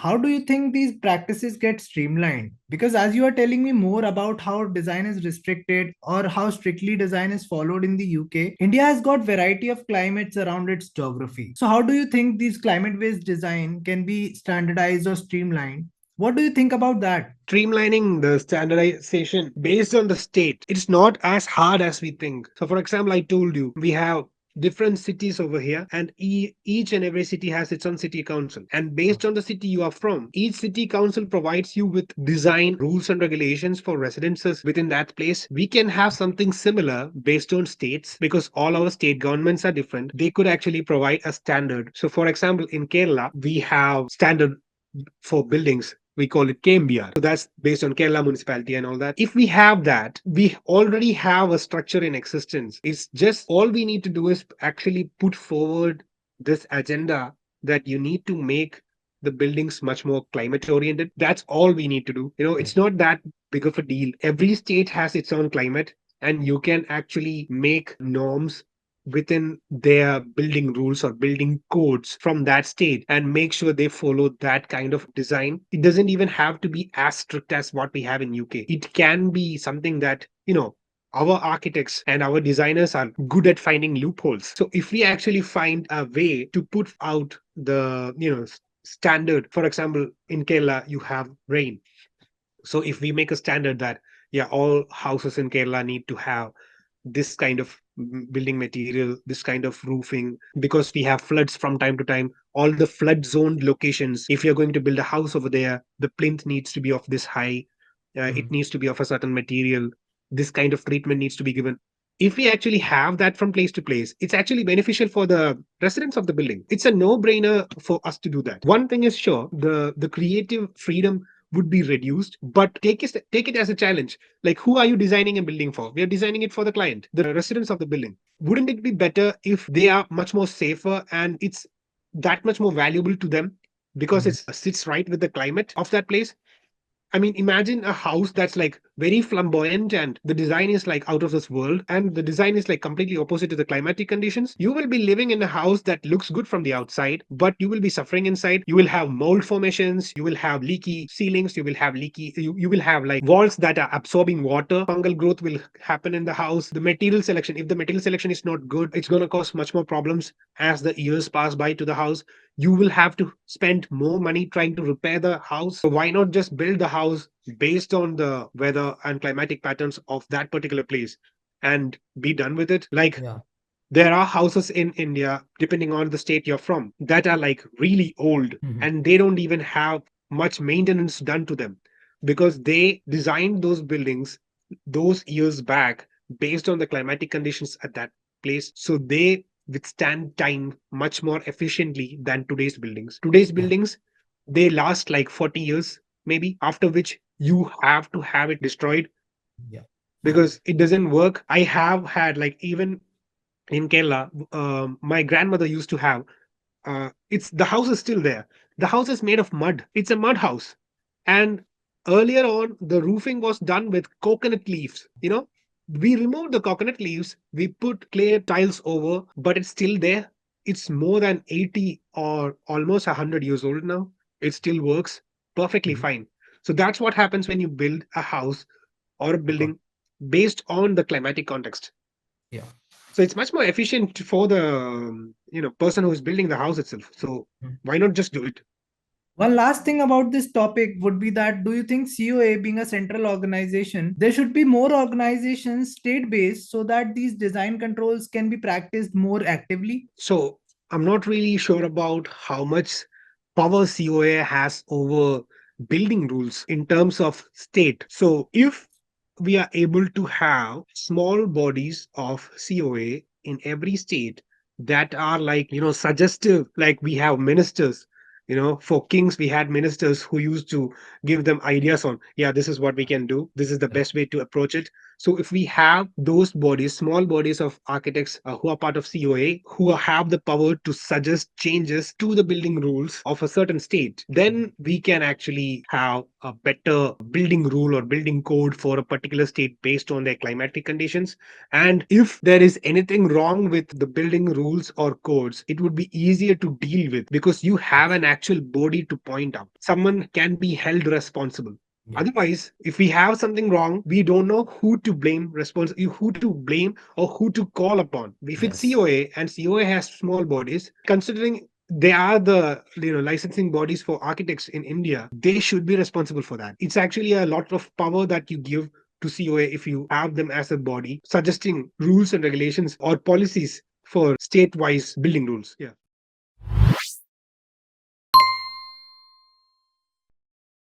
how do you think these practices get streamlined? Because as you are telling me more about how design is restricted or how strictly design is followed in the UK, India has got variety of climates around its geography. So how do you think these climate-based design can be standardized or streamlined? What do you think about that? Streamlining the standardization based on the state, it's not as hard as we think. So for example, I told you we have different cities over here, and each and every city has its own city council, and based on the city you are from, each city council provides you with design rules and regulations for residences within that place. We can have something similar based on states, because all our state governments are different. They could actually provide a standard. So for example, in Kerala we have standard for buildings. We call it KMBR. So that's based on Kerala municipality and all that. If we have that, we already have a structure in existence. It's just all we need to do is actually put forward this agenda that you need to make the buildings much more climate oriented. That's all we need to do. It's not that big of a deal. Every state has its own climate, and you can actually make norms within their building rules or building codes from that state and make sure they follow that kind of design. It doesn't even have to be as strict as what we have in UK. It can be something that, our architects and our designers are good at finding loopholes. So if we actually find a way to put out the, standard, for example, in Kerala, you have rain. So if we make a standard that, yeah, all houses in Kerala need to have this kind of building material, this kind of roofing, because we have floods from time to time. All the flood zoned locations, if you're going to build a house over there, the plinth needs to be of this high, it needs to be of a certain material, this kind of treatment needs to be given. If we actually have that from place to place, it's actually beneficial for the residents of the building. It's a no brainer for us to do that. One thing is sure, the creative freedom would be reduced, but take it as a challenge. Like, who are you designing a building for? We are designing it for the client, the residents of the building. Wouldn't it be better if they are much more safer and it's that much more valuable to them because it sits right with the climate of that place? I mean, imagine a house that's like very flamboyant and the design is like out of this world, and the design is like completely opposite to the climatic conditions. You will be living in a house that looks good from the outside, but you will be suffering inside. You will have mold formations, you will have leaky ceilings, you will have like walls that are absorbing water. Fungal growth will happen in the house. The material selection, if the material selection is not good, it's going to cause much more problems as the years pass by to the house. You will have to spend more money trying to repair the house. So why not just build the house based on the weather and climatic patterns of that particular place and be done with it? Like, Yeah. there are houses in India, depending on the state you're from, that are like really old, and they don't even have much maintenance done to them because they designed those buildings those years back based on the climatic conditions at that place. So they withstand time much more efficiently than today's buildings. Today's Yeah. buildings, they last like 40 years, maybe, after which you have to have it destroyed Yeah. because it doesn't work. I have had, like, even in Kerala, my grandmother used to have. It's the house is still there. The house is made of mud. It's a mud house, and earlier on, the roofing was done with coconut leaves. We removed the coconut leaves. We put clay tiles over, but it's still there. It's more than 80 or almost 100 years old now. It still works perfectly Mhm. fine. So that's what happens when you build a house or a I got. building based on the climatic context. Yeah. So it's much more efficient for the person who is building the house itself. So why not just do it? One last thing about this topic would be that do you think COA, being a central organization, there should be more organizations state based so that these design controls can be practiced more actively? So I'm not really sure about how much power COA has over building rules in terms of state. So if we are able to have small bodies of COA in every state that are like, suggestive, like we have ministers. For kings, we had ministers who used to give them ideas on, yeah, this is what we can do. This is the Yeah. best way to approach it. So if we have those bodies, small bodies of architects who are part of COA, who have the power to suggest changes to the building rules of a certain state, then we can actually have a better building rule or building code for a particular state based on their climatic conditions. And if there is anything wrong with the building rules or codes, it would be easier to deal with because you have an actual body to point out. Someone can be held responsible. Yeah. Otherwise, if we have something wrong, we don't know who to blame, who to blame, or who to call upon. If it's Yes. COA and COA has small bodies, considering they are the licensing bodies for architects in India, they should be responsible for that. It's actually a lot of power that you give to COA if you have them as a body suggesting rules and regulations or policies for state-wise building rules. Yeah.